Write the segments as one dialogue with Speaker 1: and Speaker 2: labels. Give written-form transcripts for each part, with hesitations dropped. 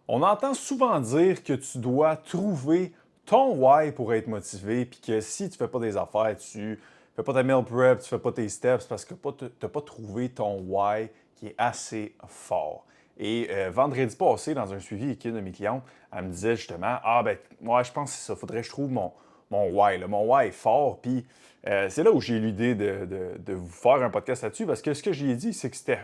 Speaker 1: On entend souvent dire que tu dois trouver ton why pour être motivé, puis que si tu ne fais pas des affaires, tu ne fais pas ta meal prep, tu ne fais pas tes steps parce que tu n'as pas trouvé ton why qui est assez fort. Et vendredi passé, dans un suivi avec une de mes clientes, elle me disait justement: Ah, ben, moi, je pense que c'est ça, faudrait que je trouve mon why. Là. Mon why est fort, puis c'est là où j'ai eu l'idée de vous faire un podcast là-dessus parce que ce que j'ai dit, c'est que c'était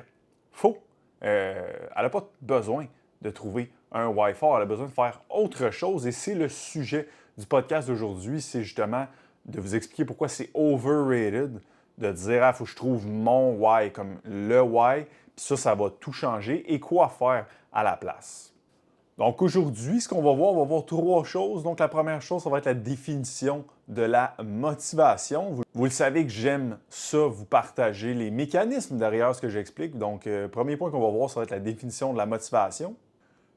Speaker 1: faux. Elle n'a pas besoin de trouver un why fort, elle a besoin de faire autre chose et c'est le sujet du podcast d'aujourd'hui, c'est justement de vous expliquer pourquoi c'est overrated de dire il faut que je trouve mon why comme le why, puis ça va tout changer et quoi faire à la place. Donc aujourd'hui, ce qu'on va voir, on va voir trois choses. Donc la première chose, ça va être la définition de la motivation. Vous le savez que j'aime ça, vous partager les mécanismes derrière ce que j'explique. Donc premier point qu'on va voir, ça va être la définition de la motivation.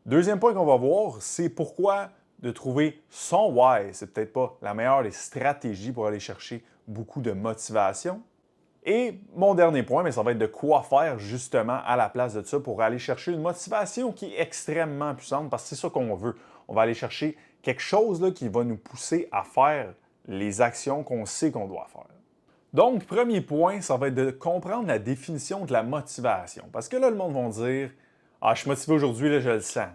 Speaker 1: Deuxième point qu'on va voir, c'est pourquoi de trouver son why. C'est peut-être pas la meilleure des stratégies pour aller chercher beaucoup de motivation. Et mon dernier point, mais ça va être de quoi faire justement à la place de ça pour aller chercher une motivation qui est extrêmement puissante parce que c'est ça qu'on veut. On va aller chercher quelque chose là, qui va nous pousser à faire les actions qu'on sait qu'on doit faire. Donc, premier point, ça va être de comprendre la définition de la motivation. Parce que là, le monde va dire: Ah, je suis motivé aujourd'hui, là, je le sens.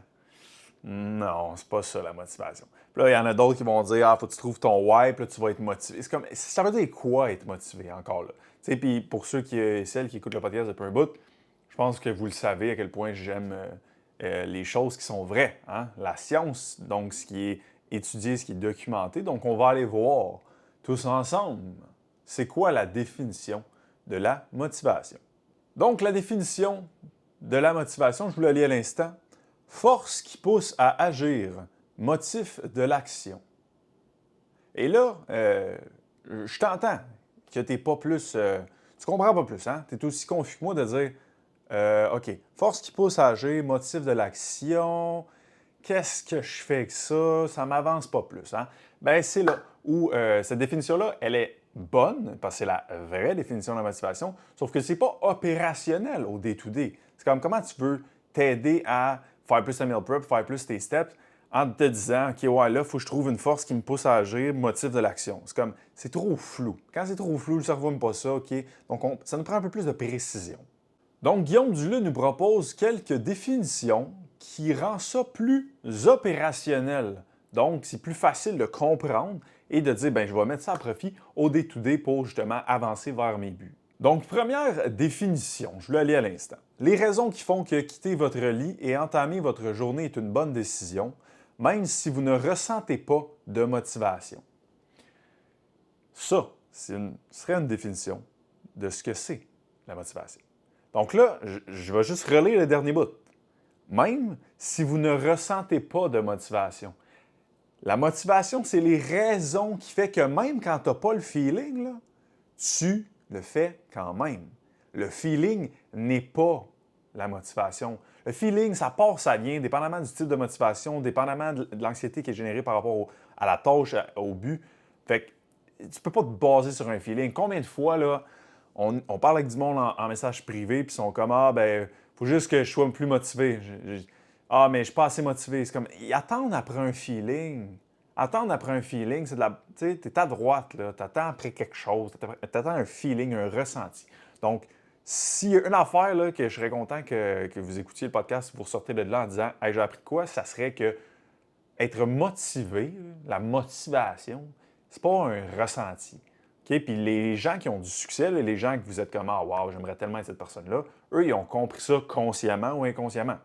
Speaker 1: Non, c'est pas ça la motivation. Puis là, il y en a d'autres qui vont dire: Ah, faut que tu trouves ton why, puis là, tu vas être motivé. C'est comme, ça veut dire quoi être motivé encore là? Tu sais, puis pour ceux et celles qui écoutent le podcast depuis un bout, je pense que vous le savez à quel point j'aime les choses qui sont vraies, hein? La science, donc ce qui est étudié, ce qui est documenté. Donc, on va aller voir tous ensemble, c'est quoi la définition de la motivation. Donc, la définition de la motivation, je vous la lis à l'instant. Force qui pousse à agir, motif de l'action. Et là, je t'entends que tu n'es pas plus. Tu comprends pas plus, hein? Tu es aussi confus que moi de dire OK, force qui pousse à agir, motif de l'action. Qu'est-ce que je fais avec ça? Ça ne m'avance pas plus, hein? Ben, c'est là où cette définition-là, elle est bonne, parce que c'est la vraie définition de la motivation, sauf que ce n'est pas opérationnel au day-to-day. C'est comme comment tu veux t'aider à faire plus ta meal prep, faire plus tes steps, en te disant, OK, ouais, là, il faut que je trouve une force qui me pousse à agir, motif de l'action. C'est comme, c'est trop flou. Quand c'est trop flou, le cerveau n'aime pas ça, OK? Donc, ça nous prend un peu plus de précision. Donc, Guillaume Duleux nous propose quelques définitions qui rend ça plus opérationnel. Donc, c'est plus facile de comprendre et de dire, ben, je vais mettre ça à profit au day-to-day pour justement avancer vers mes buts. Donc, première définition, je vous la lis à l'instant. Les raisons qui font que quitter votre lit et entamer votre journée est une bonne décision, même si vous ne ressentez pas de motivation. Ça, serait une définition de ce que c'est la motivation. Donc là, je vais juste relire le dernier bout. Même si vous ne ressentez pas de motivation. La motivation, c'est les raisons qui font que même quand tu n'as pas le feeling, là, tu le fais quand même. Le feeling n'est pas la motivation. Le feeling, ça part, ça vient, dépendamment du type de motivation, dépendamment de l'anxiété qui est générée par rapport à la tâche, au but. Fait que tu ne peux pas te baser sur un feeling. Combien de fois, là, on parle avec du monde en message privé, puis ils sont comme: Ah, ben, faut juste que je sois plus motivé. Ah, mais je suis pas assez motivé. C'est comme, ils attendent après un feeling. Attendre après un feeling, c'est de la. Tu sais, t'es à droite, là. T'attends après quelque chose. T'attends un feeling, un ressenti. Donc, s'il y a une affaire là, que je serais content que vous écoutiez le podcast, vous ressortez de là en disant: Hey, j'ai appris de quoi, ça serait que être motivé, la motivation, c'est pas un ressenti. Okay? Puis les gens qui ont du succès, là, les gens que vous êtes comme: Ah, wow, j'aimerais tellement être cette personne-là, eux, ils ont compris ça consciemment ou inconsciemment.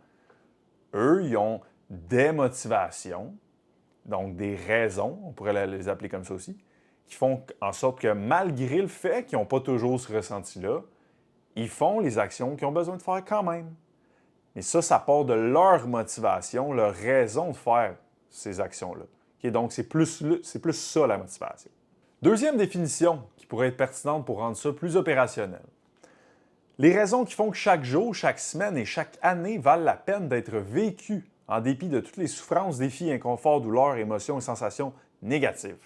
Speaker 1: Eux, ils ont des motivations, donc des raisons, on pourrait les appeler comme ça aussi, qui font en sorte que malgré le fait qu'ils n'ont pas toujours ce ressenti-là, ils font les actions qu'ils ont besoin de faire quand même. Mais ça part de leur motivation, leur raison de faire ces actions-là. Okay? Donc, c'est plus ça la motivation. Deuxième définition qui pourrait être pertinente pour rendre ça plus opérationnel. Les raisons qui font que chaque jour, chaque semaine et chaque année valent la peine d'être vécues en dépit de toutes les souffrances, défis, inconforts, douleurs, émotions et sensations négatives.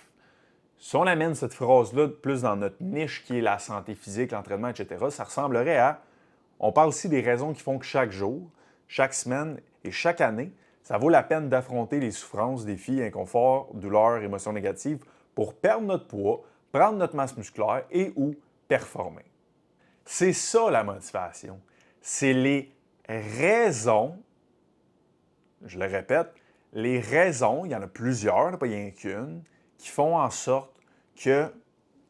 Speaker 1: Si on amène cette phrase-là plus dans notre niche qui est la santé physique, l'entraînement, etc., ça ressemblerait à: on parle ici des raisons qui font que chaque jour, chaque semaine et chaque année, Ça vaut la peine d'affronter les souffrances, défis, inconforts, douleurs, émotions négatives pour perdre notre poids, prendre notre masse musculaire et ou performer. C'est ça la motivation. C'est les raisons, je le répète, les raisons, il y en a plusieurs, pas rien qu'une, qui font en sorte que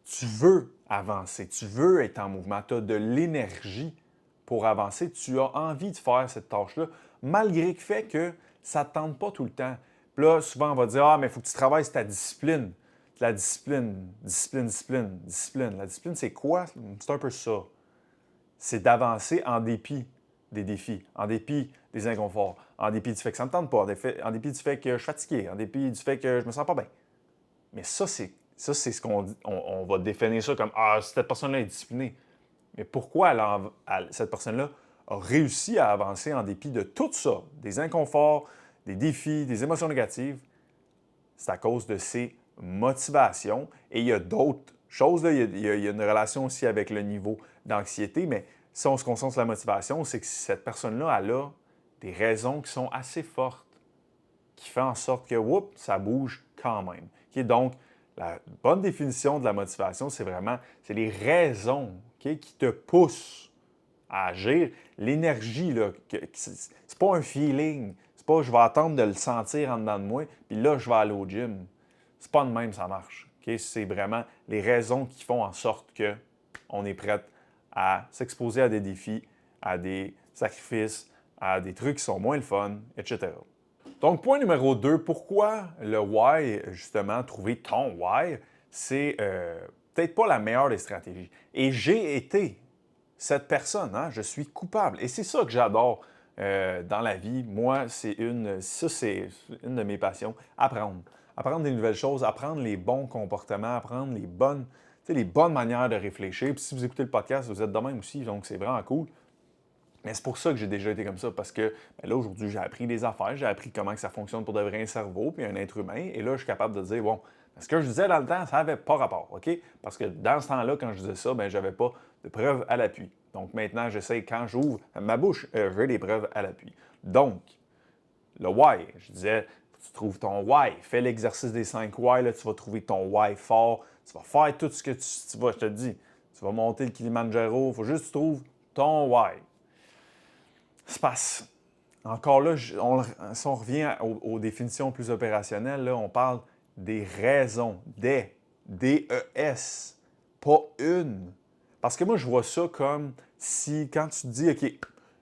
Speaker 1: tu veux avancer, tu veux être en mouvement, tu as de l'énergie pour avancer, tu as envie de faire cette tâche-là, malgré le fait que ça ne te tente pas tout le temps. Puis là, souvent, on va dire, ah, mais il faut que tu travailles sur ta discipline. La discipline. La discipline, c'est quoi? C'est un peu ça. C'est d'avancer en dépit des défis, en dépit des inconforts, en dépit du fait que ça ne me tente pas, en dépit du fait que je suis fatigué, en dépit du fait que je me sens pas bien. Mais ça, c'est ce qu'on dit. On va définir ça comme ah, cette personne-là est disciplinée. Mais pourquoi cette personne-là a réussi à avancer en dépit de tout ça, des inconforts, des défis, des émotions négatives? C'est à cause de ses motivations. Et il y a d'autres choses. Là. Il y a une relation aussi avec le niveau d'anxiété, mais si on se concentre sur la motivation, c'est que cette personne-là, elle a des raisons qui sont assez fortes, qui font en sorte que, oups, ça bouge quand même. Okay? Donc, la bonne définition de la motivation, c'est les raisons qui te poussent à agir. L'énergie, là, c'est pas un feeling. C'est pas je vais attendre de le sentir en dedans de moi, puis là, je vais aller au gym. C'est pas de même, ça marche. Okay? C'est vraiment les raisons qui font en sorte qu'on est prêt à s'exposer à des défis, à des sacrifices, à des trucs qui sont moins le fun, etc. Donc, point numéro 2, pourquoi le why, justement, trouver ton why, c'est peut-être pas la meilleure des stratégies. Et j'ai été cette personne, hein, je suis coupable. Et c'est ça que j'adore dans la vie. Moi, c'est une de mes passions, apprendre. Apprendre des nouvelles choses, apprendre les bons comportements, apprendre les bonnes manières de réfléchir. Puis si vous écoutez le podcast, vous êtes de même aussi, donc c'est vraiment cool. Mais c'est pour ça que j'ai déjà été comme ça, parce que là, aujourd'hui, j'ai appris des affaires, j'ai appris comment que ça fonctionne pour de vrai un cerveau, puis un être humain, et là, je suis capable de dire, bon, ce que je disais dans le temps, ça n'avait pas rapport, OK? Parce que dans ce temps-là, quand je disais ça, je n'avais pas de preuves à l'appui. Donc maintenant, j'essaie, quand j'ouvre ma bouche, j'ai des preuves à l'appui. Donc, le why, je disais, tu trouves ton why, fais l'exercice des 5 why, là, tu vas trouver ton why fort, tu vas faire tout ce que tu vas, je te dis, tu vas monter le Kilimanjaro, il faut juste que tu trouves ton why. Se passe. Encore là, si on revient aux définitions plus opérationnelles, là, on parle des raisons, D-E-S, pas une. Parce que moi, je vois ça comme si, quand tu te dis, OK,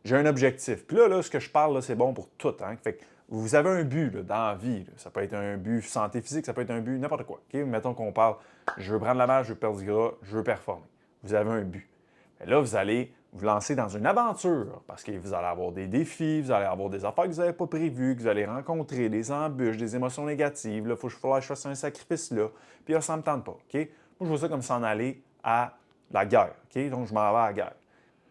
Speaker 1: j'ai un objectif. Puis là, ce que je parle, là, c'est bon pour tout. Hein? Fait que vous avez un but là, dans la vie. Là. Ça peut être un but santé physique, ça peut être un but n'importe quoi. OK? Mettons qu'on parle, je veux prendre la masse, je veux perdre du gras, je veux performer. Vous avez un but. Et là, vous allez vous lancer dans une aventure parce que vous allez avoir des défis, vous allez avoir des affaires que vous n'avez pas prévues, que vous allez rencontrer, des embûches, des émotions négatives. Là, il faut que je fasse un sacrifice là. Puis là, ça ne me tente pas. OK? Moi, je vois ça comme s'en aller à la guerre. OK? Donc, je m'en vais à la guerre.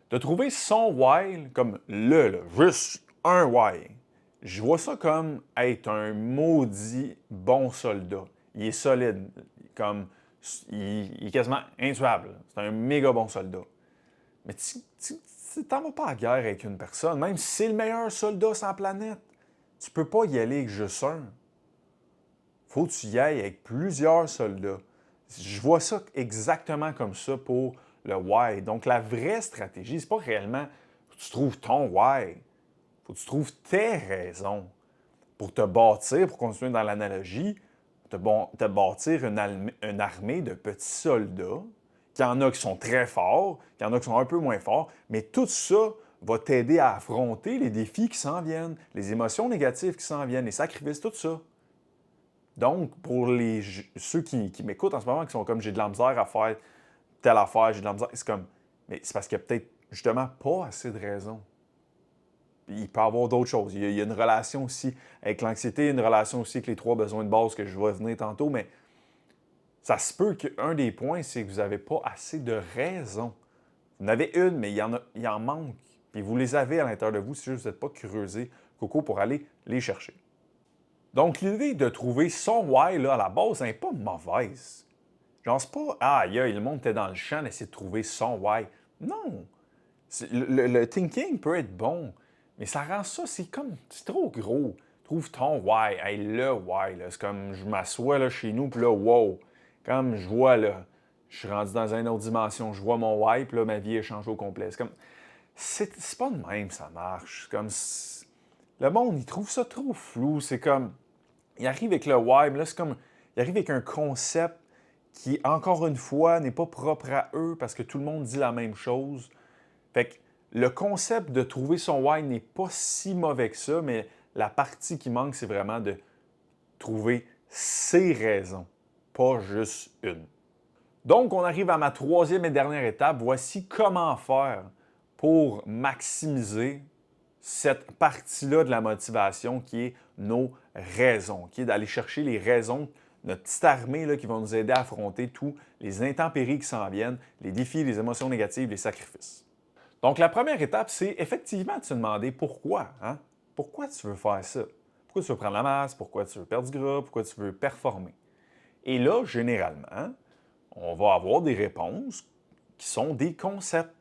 Speaker 1: De trouver son why, comme juste un why, je vois ça comme être un maudit bon soldat. Il est solide, il est quasiment intuable. C'est un méga bon soldat. Mais tu n'en vas pas à la guerre avec une personne, même si c'est le meilleur soldat sur la planète. Tu ne peux pas y aller avec juste un. Faut que tu y ailles avec plusieurs soldats. Je vois ça exactement comme ça pour le why. Donc, la vraie stratégie, c'est pas réellement que tu trouves ton why. Faut que tu trouves tes raisons pour te bâtir, pour continuer dans l'analogie, te bâtir une armée de petits soldats. Qu'il y en a qui sont très forts, qu'il y en a qui sont un peu moins forts, mais tout ça va t'aider à affronter les défis qui s'en viennent, les émotions négatives qui s'en viennent, les sacrifices, tout ça. Donc, pour ceux qui m'écoutent en ce moment, qui sont comme j'ai de la misère à faire telle affaire, j'ai de la misère, c'est comme, mais c'est parce qu'il n'y a peut-être justement pas assez de raisons. Il peut y avoir d'autres choses. Il y a une relation aussi avec l'anxiété, une relation aussi avec les 3 besoins de base que je vais venir tantôt, mais ça se peut qu'un des points, c'est que vous n'avez pas assez de raisons. Vous en avez une, mais il en manque. Puis vous les avez à l'intérieur de vous, si juste vous n'êtes pas creusé, coco, pour aller les chercher. Donc, l'idée de trouver son why, là, à la base, elle n'est pas mauvaise. Genre, c'est pas, ah, le monde était dans le champ d'essayer de trouver son why. Non. Le thinking peut être bon, mais ça rend ça, c'est trop gros. Trouve ton why. Hey, le why, là. C'est comme je m'assois là, chez nous, puis là, wow. Comme je vois, là, je suis rendu dans une autre dimension. Je vois mon why, puis là, ma vie a changé au complet. C'est comme. C'est pas de même, ça marche. C'est comme. Le monde, il trouve ça trop flou. C'est comme. Il arrive avec le why, mais là, c'est comme. Il arrive avec un concept qui, encore une fois, n'est pas propre à eux parce que tout le monde dit la même chose. Fait que le concept de trouver son why n'est pas si mauvais que ça, mais la partie qui manque, c'est vraiment de trouver ses raisons, pas juste une. Donc, on arrive à ma troisième et dernière étape. Voici comment faire pour maximiser cette partie-là de la motivation qui est nos raisons, qui est d'aller chercher les raisons, notre petite armée là, qui va nous aider à affronter tous les intempéries qui s'en viennent, les défis, les émotions négatives, les sacrifices. Donc, la première étape, c'est effectivement de se demander pourquoi. Hein? Pourquoi tu veux faire ça? Pourquoi tu veux prendre la masse? Pourquoi tu veux perdre du gras? Pourquoi tu veux performer? Et là, généralement, on va avoir des réponses qui sont des concepts.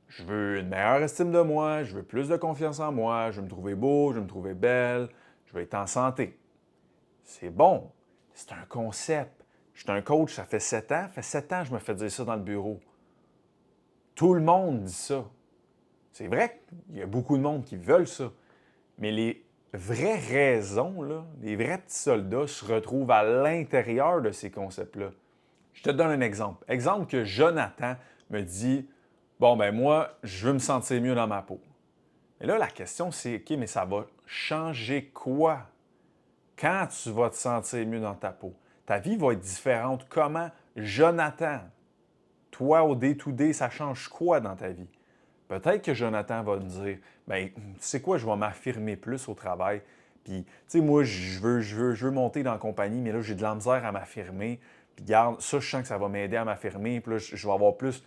Speaker 1: Je veux une meilleure estime de moi, je veux plus de confiance en moi, je veux me trouver beau, je veux me trouver belle, je veux être en santé. C'est bon, c'est un concept. Je suis un coach, ça fait 7 ans. Ça fait 7 ans que je me fais dire ça dans le bureau. Tout le monde dit ça. C'est vrai qu'il y a beaucoup de monde qui veulent ça. Mais les vraies raisons, là, les vrais petits soldats se retrouvent à l'intérieur de ces concepts-là. Je te donne un exemple. Exemple que Jonathan me dit, bon, ben moi, je veux me sentir mieux dans ma peau. Et là, la question, c'est, OK, mais ça va changer quoi quand tu vas te sentir mieux dans ta peau? Ta vie va être différente. Comment, Jonathan, toi, au day-to-day, ça change quoi dans ta vie? Peut-être que Jonathan va me dire, ben, tu sais quoi, je vais m'affirmer plus au travail. Puis, tu sais, moi, je veux monter dans la compagnie, mais là, j'ai de la misère à m'affirmer. Puis, garde, ça, je sens que ça va m'aider à m'affirmer. Puis là, je vais avoir plus,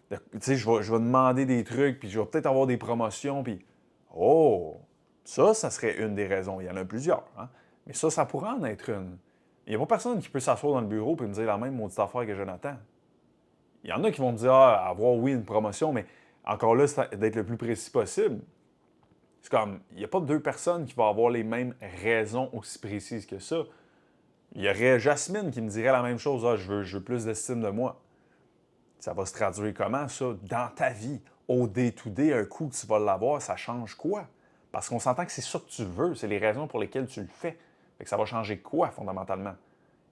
Speaker 1: tu sais, je vais demander des trucs, puis je vais peut-être avoir des promotions. Puis, oh, ça serait une des raisons. Il y en a plusieurs, hein? Mais ça pourrait en être une. Il n'y a pas personne qui peut s'asseoir dans le bureau et me dire la même maudite affaire que Jonathan. Il y en a qui vont me dire, ah, avoir, oui, une promotion, mais encore là, c'est d'être le plus précis possible. C'est comme, il n'y a pas deux personnes qui vont avoir les mêmes raisons aussi précises que ça. Il y aurait Jasmine qui me dirait la même chose, ah, je veux plus d'estime de moi. Ça va se traduire comment, ça, dans ta vie? Au day-to-day, un coup que tu vas l'avoir, ça change quoi? Parce qu'on s'entend que c'est ça que tu veux, c'est les raisons pour lesquelles tu le fais. Fait que ça va changer quoi, fondamentalement?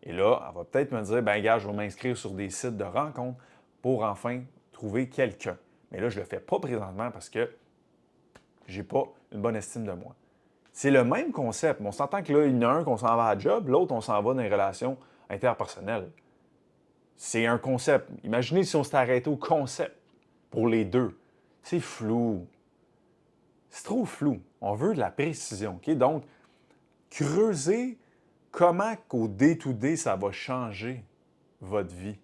Speaker 1: Et là, elle va peut-être me dire, ben gars, je vais m'inscrire sur des sites de rencontres pour enfin trouver quelqu'un. Mais là, je ne le fais pas présentement parce que je n'ai pas une bonne estime de moi. C'est le même concept, mais on s'entend que là, il y en a un qu'on s'en va à la job, l'autre, on s'en va dans les relations interpersonnelles. C'est un concept. Imaginez si on s'était arrêté au concept pour les deux. C'est flou. C'est trop flou. On veut de la précision. OK? Donc, creusez comment qu'au day-to-day, ça va changer votre vie.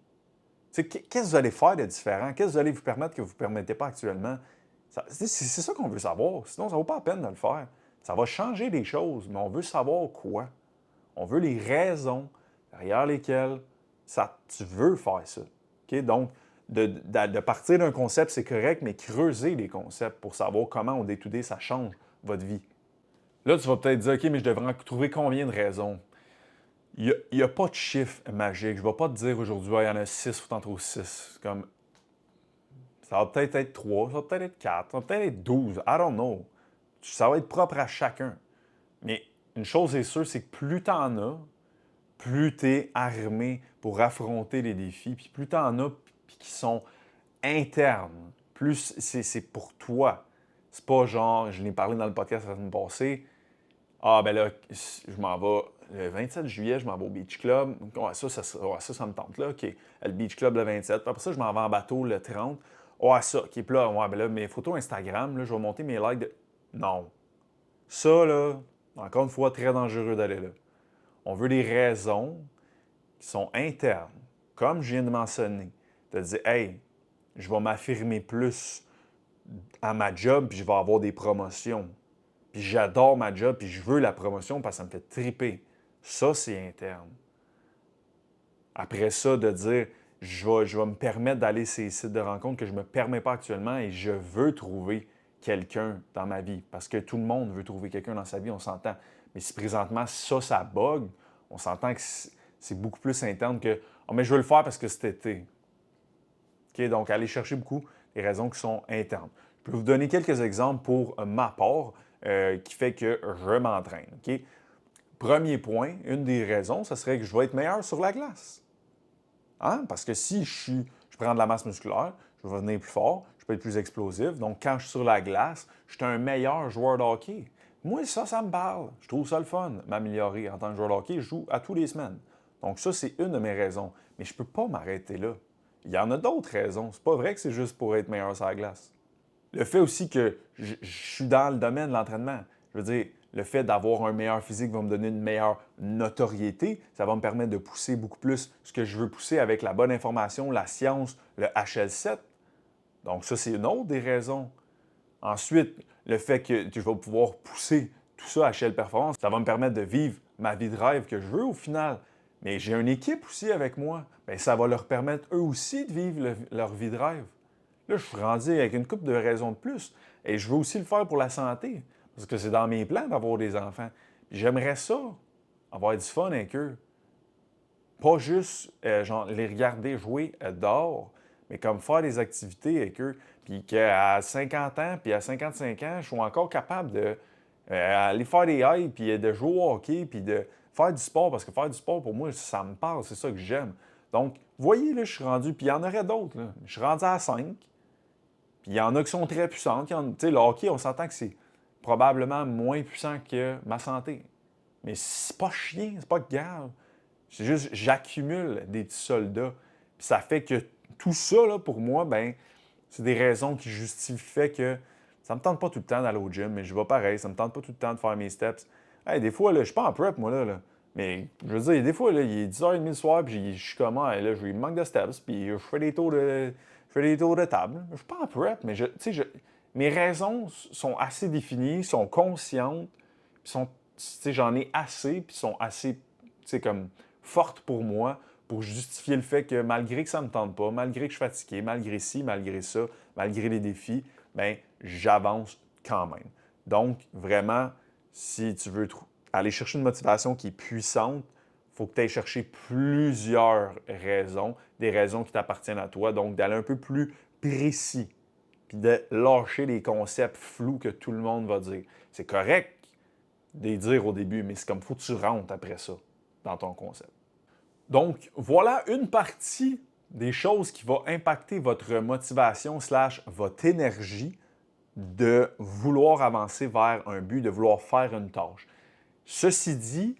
Speaker 1: Qu'est-ce que vous allez faire de différent? Qu'est-ce que vous allez vous permettre que vous ne vous permettez pas actuellement? C'est ça qu'on veut savoir. Sinon, ça ne vaut pas la peine de le faire. Ça va changer les choses, mais on veut savoir quoi. On veut les raisons derrière lesquelles tu veux faire ça. Okay? Donc, de partir d'un concept, c'est correct, mais creuser les concepts pour savoir comment au day-to-day, ça change votre vie. Là, tu vas peut-être dire, OK, mais je devrais en trouver combien de raisons? Il n'y a pas de chiffre magique. Je ne vais pas te dire aujourd'hui, il y en a 6, il faut en trouver 6. Comme, ça va peut-être être 3, ça va peut-être être 4, ça va peut-être être 12. I don't know. Ça va être propre à chacun. Mais une chose est sûre, c'est que plus tu en as, plus tu es armé pour affronter les défis, puis plus tu en as qui sont internes, plus c'est pour toi. C'est pas genre, je l'ai parlé dans le podcast la semaine passée, ah ben là, je m'en vais le 27 juillet, je m'en vais au Beach Club. Ouais, ça me tente là. OK, le Beach Club le 27. Puis après ça, je m'en vais en bateau le 30. Ouais, ça, OK, puis là, ouais, ben là, mes photos Instagram, là, je vais monter mes likes de. Non. Ça, là, encore une fois, très dangereux d'aller là. On veut des raisons qui sont internes, comme je viens de mentionner. De dire, hey, je vais m'affirmer plus à ma job, puis je vais avoir des promotions. Puis j'adore ma job, puis je veux la promotion parce que ça me fait triper. Ça, c'est interne. Après ça, de dire, je vais me permettre d'aller sur ces sites de rencontres que je ne me permets pas actuellement et je veux trouver quelqu'un dans ma vie. Parce que tout le monde veut trouver quelqu'un dans sa vie, on s'entend. Mais si présentement ça bug, on s'entend que c'est beaucoup plus interne que « Ah, mais je veux le faire parce que c'est été. » OK? Donc, allez chercher beaucoup les raisons qui sont internes. Je peux vous donner quelques exemples pour ma part qui fait que je m'entraîne. OK? Premier point, une des raisons, ce serait que je vais être meilleur sur la glace. Hein? Parce que si je prends de la masse musculaire, je vais devenir plus fort, je peux être plus explosif. Donc, quand je suis sur la glace, je suis un meilleur joueur de hockey. Moi, ça me parle. Je trouve ça le fun, m'améliorer en tant que joueur de hockey. Je joue à tous les semaines. Donc, ça, c'est une de mes raisons. Mais je ne peux pas m'arrêter là. Il y en a d'autres raisons. C'est pas vrai que c'est juste pour être meilleur sur la glace. Le fait aussi que je suis dans le domaine de l'entraînement. Je veux dire, le fait d'avoir un meilleur physique va me donner une meilleure notoriété. Ça va me permettre de pousser beaucoup plus ce que je veux pousser avec la bonne information, la science, le HL7. Donc ça, c'est une autre des raisons. Ensuite, le fait que je vais pouvoir pousser tout ça à HL Performance, ça va me permettre de vivre ma vie de rêve que je veux au final. Mais j'ai une équipe aussi avec moi. Bien, ça va leur permettre eux aussi de vivre leur vie de rêve. Là, je suis rendu avec une couple de raisons de plus. Et je veux aussi le faire pour la santé. Parce que c'est dans mes plans d'avoir des enfants. J'aimerais ça, avoir du fun avec eux. Pas juste genre, les regarder jouer dehors, mais comme faire des activités avec eux. Puis qu'à 50 ans, puis à 55 ans, je suis encore capable de aller faire des hikes, puis de jouer au hockey, puis de faire du sport. Parce que faire du sport, pour moi, ça me parle, c'est ça que j'aime. Donc, vous voyez, là, je suis rendu, puis il y en aurait d'autres. Là. Je suis rendu à 5. Puis il y en a qui sont très puissantes. Tu sais, le hockey, on s'entend que c'est probablement moins puissant que ma santé. Mais c'est pas chien, c'est pas grave. C'est juste, j'accumule des petits soldats. Puis ça fait que tout ça, là, pour moi, ben, c'est des raisons qui justifient le fait que ça me tente pas tout le temps d'aller au gym, mais je vais pareil. Ça me tente pas tout le temps de faire mes steps. Hey, des fois, là, je suis pas en prep, moi, là. Mais je veux dire, des fois, là, il est 10h30 le soir, puis je suis comme, hey, là, il me manque de steps, puis je fais des tours de table. Je suis pas en prep, mais mes raisons sont assez définies, sont conscientes, puis j'en ai assez, puis sont assez, comme fortes pour moi pour justifier le fait que malgré que ça ne me tente pas, malgré que je suis fatigué, malgré ci, malgré ça, malgré les défis, bien, j'avance quand même. Donc, vraiment, si tu veux aller chercher une motivation qui est puissante, il faut que tu ailles chercher plusieurs raisons, des raisons qui t'appartiennent à toi, donc d'aller un peu plus précis, puis de lâcher les concepts flous que tout le monde va dire. C'est correct de les dire au début, mais c'est comme il faut que tu rentres après ça dans ton concept. Donc, voilà une partie des choses qui va impacter votre motivation / votre énergie de vouloir avancer vers un but, de vouloir faire une tâche. Ceci dit,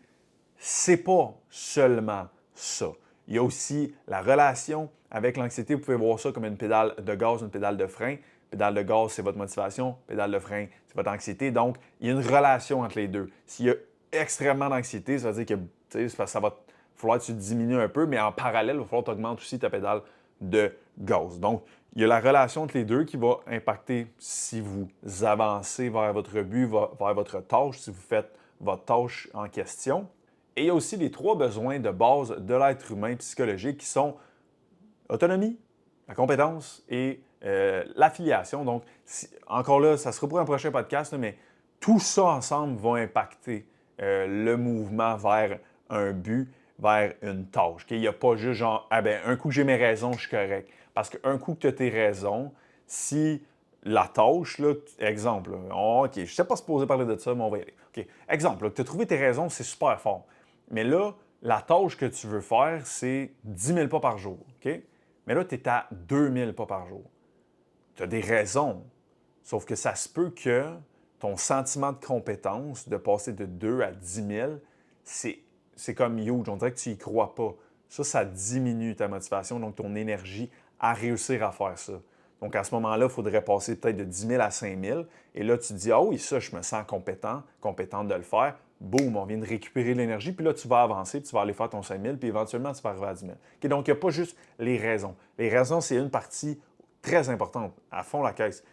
Speaker 1: c'est pas seulement ça. Il y a aussi la relation avec l'anxiété. Vous pouvez voir ça comme une pédale de gaz, une pédale de frein. Pédale de gaz, c'est votre motivation. Pédale de frein, c'est votre anxiété. Donc, il y a une relation entre les deux. S'il y a extrêmement d'anxiété, ça veut dire que ça va falloir que tu diminues un peu, mais en parallèle, il va falloir que tu augmentes aussi ta pédale de gaz. Donc, il y a la relation entre les deux qui va impacter si vous avancez vers votre but, vers votre tâche, si vous faites votre tâche en question. Et il y a aussi les 3 besoins de base de l'être humain psychologique qui sont autonomie, la compétence et l'affiliation. Donc, encore là, ça sera pour un prochain podcast, mais tout ça ensemble va impacter le mouvement vers un but, vers une tâche. Okay? Il n'y a pas juste genre, ah ben, un coup que j'ai mes raisons, je suis correct. Parce qu'un coup que tu as tes raisons, si la tâche, là, exemple, là, OK, je ne sais pas supposé parler de ça, mais on va y aller. OK, exemple, tu as trouvé tes raisons, c'est super fort. Mais là, la tâche que tu veux faire, c'est 10 000 pas par jour. OK? Mais là, tu es à 2 000 pas par jour. Tu as des raisons. Sauf que ça se peut que ton sentiment de compétence, de passer de 2 à 10 000, c'est comme huge. On dirait que tu n'y crois pas. Ça diminue ta motivation, donc ton énergie à réussir à faire ça. Donc, à ce moment-là, il faudrait passer peut-être de 10 000 à 5 000. Et là, tu te dis, ah oui, ça, je me sens compétente de le faire. Boum, on vient de récupérer l'énergie. Puis là, tu vas avancer, puis tu vas aller faire ton 5 000, puis éventuellement, tu vas arriver à 10 000. Okay, donc, il n'y a pas juste les raisons. Les raisons, c'est une partie très importante, à fond la caisse.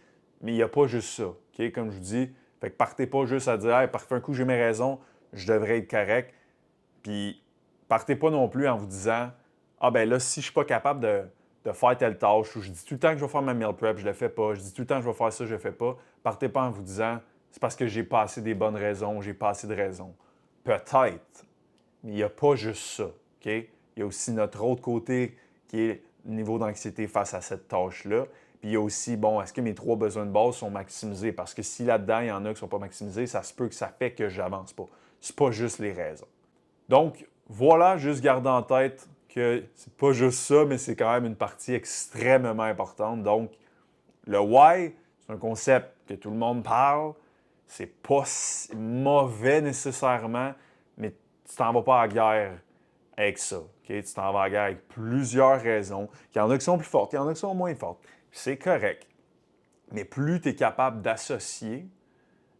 Speaker 1: Mais il n'y a pas juste ça. Okay? Comme je vous dis, fait que partez pas juste à dire, hey, parfait, un coup, j'ai mes raisons, je devrais être correct. Puis, partez pas non plus en vous disant, ah ben là, si je ne suis pas capable de faire telle tâche, ou je dis tout le temps que je vais faire ma meal prep, je ne le fais pas, je dis tout le temps que je vais faire ça, je ne le fais pas, partez pas en vous disant, c'est parce que j'ai pas assez des bonnes raisons, j'ai pas assez de raisons. Peut-être, mais il n'y a pas juste ça. OK? Il y a aussi notre autre côté qui est le niveau d'anxiété face à cette tâche-là. Puis il y a aussi, bon, est-ce que mes 3 besoins de base sont maximisés? Parce que si là-dedans, il y en a qui ne sont pas maximisés, ça se peut que ça fait que je n'avance pas. C'est pas juste les raisons. Donc, voilà, juste garder en tête que c'est pas juste ça, mais c'est quand même une partie extrêmement importante. Donc, le why, c'est un concept que tout le monde parle. C'est pas si mauvais nécessairement, mais tu t'en vas pas à la guerre avec ça. Okay? Tu t'en vas à la guerre avec plusieurs raisons. Il y en a qui sont plus fortes, il y en a qui sont moins fortes. C'est correct. Mais plus tu es capable d'associer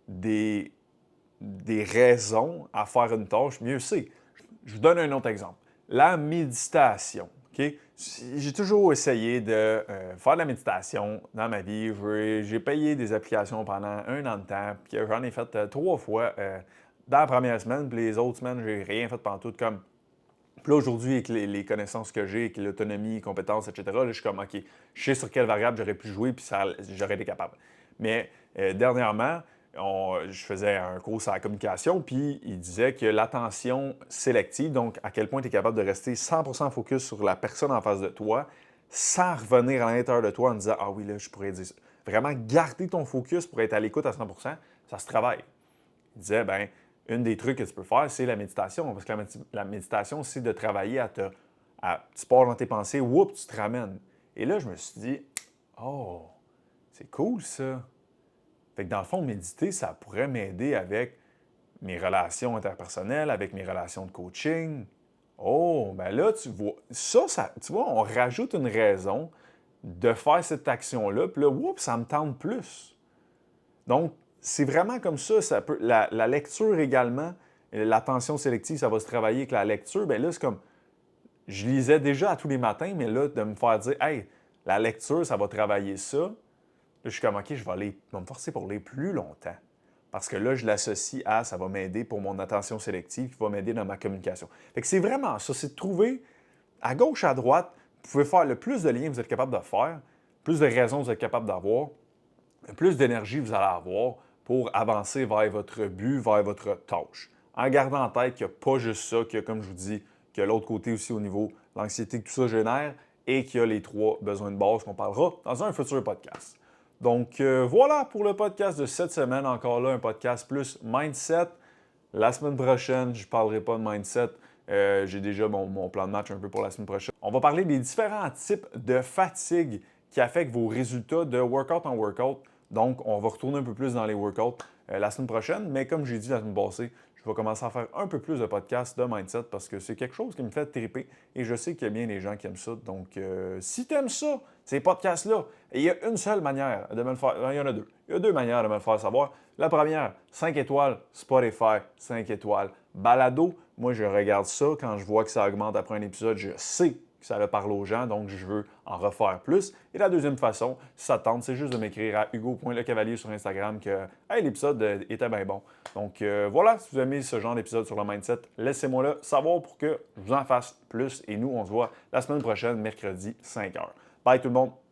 Speaker 1: des raisons à faire une tâche, mieux c'est. Je vous donne un autre exemple. La méditation. Okay? J'ai toujours essayé de faire de la méditation dans ma vie. J'ai payé des applications pendant 1 an de temps, puis j'en ai fait 3 fois dans la première semaine, puis les autres semaines, j'ai rien fait pendant tout. Comme... Puis là, aujourd'hui, avec les connaissances que j'ai, avec l'autonomie, les compétences, etc., là, je suis comme, OK, je sais sur quelle variable j'aurais pu jouer, puis j'aurais été capable. Mais dernièrement, je faisais un cours sur la communication, puis il disait que l'attention sélective, donc à quel point tu es capable de rester 100% focus sur la personne en face de toi, sans revenir à l'intérieur de toi en disant « Ah oui, là, je pourrais dire ça ». Vraiment garder ton focus pour être à l'écoute à 100%, ça se travaille. Il disait, ben, une des trucs que tu peux faire, c'est la méditation. Parce que la méditation, c'est de travailler tu pars dans tes pensées, whoop, tu te ramènes. Et là, je me suis dit, oh, c'est cool ça. Fait que dans le fond, méditer, ça pourrait m'aider avec mes relations interpersonnelles, avec mes relations de coaching. Oh, ben là, tu vois, tu vois, on rajoute une raison de faire cette action-là, puis là, whoop, ça me tente plus. Donc, c'est vraiment comme ça. La lecture également, l'attention sélective, ça va se travailler avec la lecture. Bien là, c'est comme, je lisais déjà à tous les matins, mais là, de me faire dire, hey, la lecture, ça va travailler ça. Là, je suis comme, OK, je vais me forcer pour lire plus longtemps. Parce que là, je l'associe à, ça va m'aider pour mon attention sélective, qui va m'aider dans ma communication. Fait que c'est vraiment ça, c'est de trouver, à gauche, à droite, vous pouvez faire le plus de liens que vous êtes capable de faire, plus de raisons que vous êtes capable d'avoir, plus d'énergie vous allez avoir pour avancer vers votre but, vers votre tâche. En gardant en tête qu'il n'y a pas juste ça, qu'il y a, comme je vous dis, qu'il y a l'autre côté aussi au niveau de l'anxiété que tout ça génère et qu'il y a les 3 besoins de base qu'on parlera dans un futur podcast. Donc voilà pour le podcast de cette semaine. Encore là, un podcast plus mindset. La semaine prochaine, je ne parlerai pas de mindset. J'ai déjà mon plan de match un peu pour la semaine prochaine. On va parler des différents types de fatigue qui affectent vos résultats de workout en workout. Donc, on va retourner un peu plus dans les workouts la semaine prochaine. Mais comme j'ai dit la semaine passée, je vais commencer à faire un peu plus de podcasts de mindset parce que c'est quelque chose qui me fait triper et je sais qu'il y a bien des gens qui aiment ça. Donc, si tu aimes ça, ces podcasts-là, il y a une seule manière de me le faire. Il y en a 2. Il y a 2 manières de me le faire savoir. La première, 5 étoiles, Spotify, 5 étoiles, balado. Moi, je regarde ça. Quand je vois que ça augmente après un épisode, je sais que ça le parle aux gens, donc je veux en refaire plus. Et la deuxième façon, si ça te tente, c'est juste de m'écrire à hugo.lecavalier sur Instagram que hey, l'épisode était bien bon. Donc voilà, si vous aimez ce genre d'épisode sur le mindset, laissez-moi le savoir pour que je vous en fasse plus. Et nous, on se voit la semaine prochaine, mercredi, 5h. Bye tout le monde!